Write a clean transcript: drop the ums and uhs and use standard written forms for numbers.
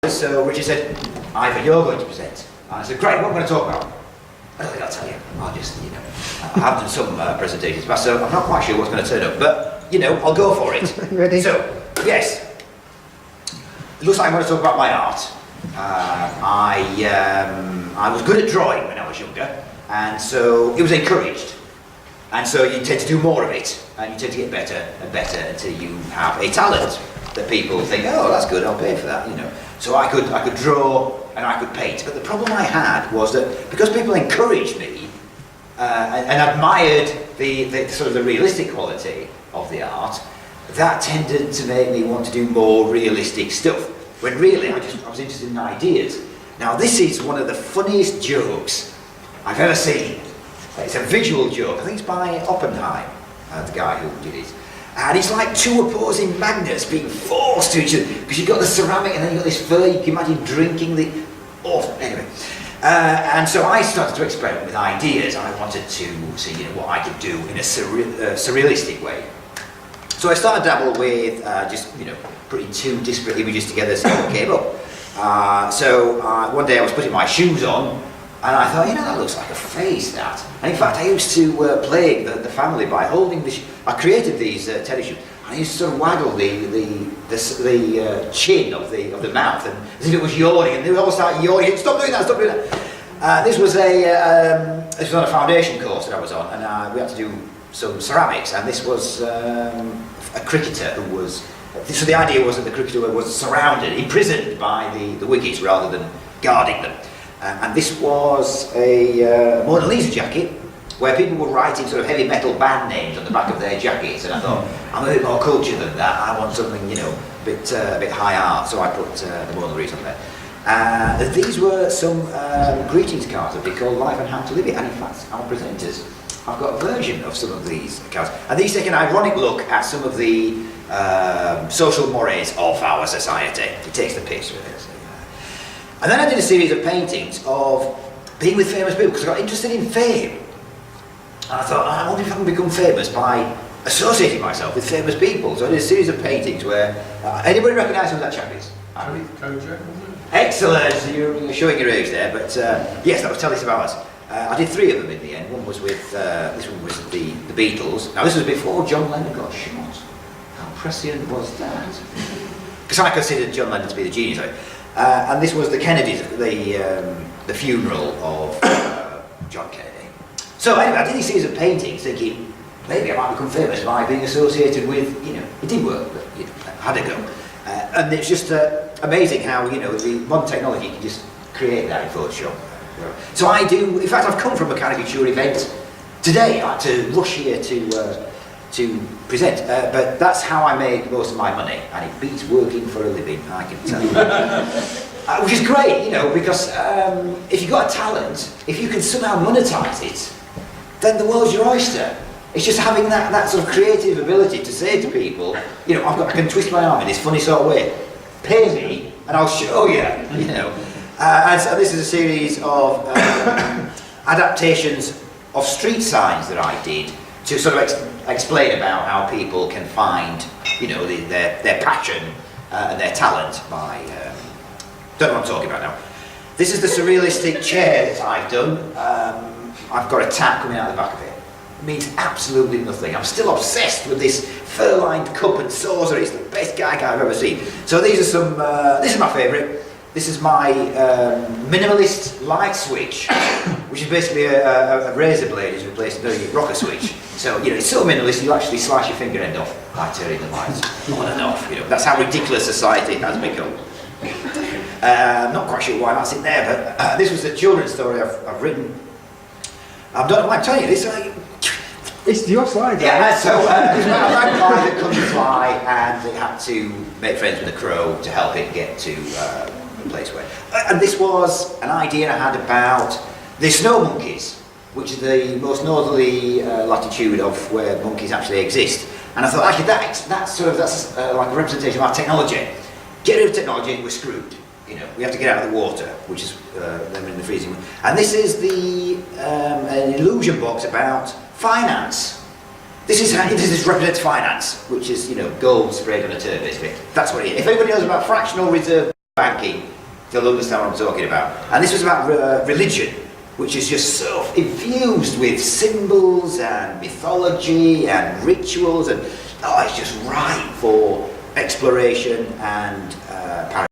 So Richard said, Ivor, you're going to present. And I said, great, what am I going to talk about? I don't think I'll tell you. I'll just, I have done some presentations, but so I'm not quite sure what's going to turn up, but, I'll go for it. Ready? So, yes. It looks like I'm going to talk about my art. I was good at drawing when I was younger, and so it was encouraged. And so you tend to do more of it, and you tend to get better and better until you have a talent that people think, oh, that's good, I'll pay for that, So I could draw and I could paint, but the problem I had was that because people encouraged me and admired the sort of the realistic quality of the art, that tended to make me want to do more realistic stuff. When really I was interested in ideas. Now this is one of the funniest jokes I've ever seen. It's a visual joke. I think it's by Oppenheim, the guy who did it. And it's like two opposing magnets being forced to each other, because you've got the ceramic and then you've got this fur. You can imagine drinking the... anyway. And so I started to experiment with ideas. I wanted to see what I could do in a surrealistic way. So I started to dabble with just putting two disparate images together, see what came up. So one day I was putting my shoes on, and I thought, that looks like a face, that. And in fact, I used to plague the family by holding the... I created these tennis shoes. I used to sort of waggle the chin of the mouth, and as if it was yawning, and they would all start yawning. Stop doing that! Stop doing that! This was on a foundation course that I was on, and we had to do some ceramics, and this was a cricketer who was... So the idea was that the cricketer was surrounded, imprisoned by the wickets rather than guarding them. And this was a Mona Lisa jacket, where people were writing sort of heavy metal band names on the back of their jackets, and I thought, I'm a bit more cultured than that, I want something, a bit high art, so I put the Mona Lisa on there. These were some greetings cards that we call Life and How to Live It, and in fact, our presenters, I've got a version of some of these cards, and these take an ironic look at some of the social mores of our society. It takes the piss with it. And then I did a series of paintings of being with famous people, because I got interested in fame. And I thought, I wonder if I can become famous by associating myself with famous people. So I did a series of paintings where... anybody recognise who that chap is? Excellent! You're showing your age there, but yes, that was Telly Savalas. I did three of them in the end. One was with... this one was the Beatles. Now this was before John Lennon got shot. How prescient was that? Because I considered John Lennon to be the genius of it. And this was the Kennedys, the funeral of John Kennedy. So anyway, I did these series of paintings thinking, maybe I might become famous by being associated with, it didn't work, but I had a go. And it's just amazing how, the modern technology can just create that in Photoshop. So I do, in fact I've come from a caricature event today. I had to rush here to present, but that's how I make most of my money, and it beats working for a living, I can tell you. Which is great, because if you've got a talent, if you can somehow monetize it, then the world's your oyster. It's just having that sort of creative ability to say to people, I can twist my arm in this funny sort of way. Pay me, and I'll show you, And so this is a series of adaptations of street signs that I did to sort of explain about how people can find, their passion and their talent by... don't know what I'm talking about now. This is the surrealistic chair that I've done. I've got a tap coming out the back of it. It means absolutely nothing. I'm still obsessed with this fur-lined cup and saucer. It's the best gag I've ever seen. So these are some... this is my favourite. This is my minimalist light switch, which is basically a razor blade is replaced with a rocker switch. So, it's so minimalist you actually slice your finger end off by turning the lights on and off. That's how ridiculous society has become. I'm not quite sure why that's in there, but this was a children's story I've written. I don't know why I'm telling you this. It's your slide. Yeah, so it was about a magpie that couldn't fly, and it had to make friends with a crow to help it get to a place where... And this was an idea I had about the snow monkeys, which is the most northerly latitude of where monkeys actually exist. And I thought, actually, that's like a representation of our technology. Get rid of technology, we're screwed. We have to get out of the water, which is them in the freezing. And this is an illusion box about finance. This represents finance, which is gold sprayed on a turd, basically. That's what it is. If anybody knows about fractional reserve banking, they'll understand what I'm talking about. And this was about religion, which is just so infused with symbols and mythology and rituals, and it's just ripe for exploration and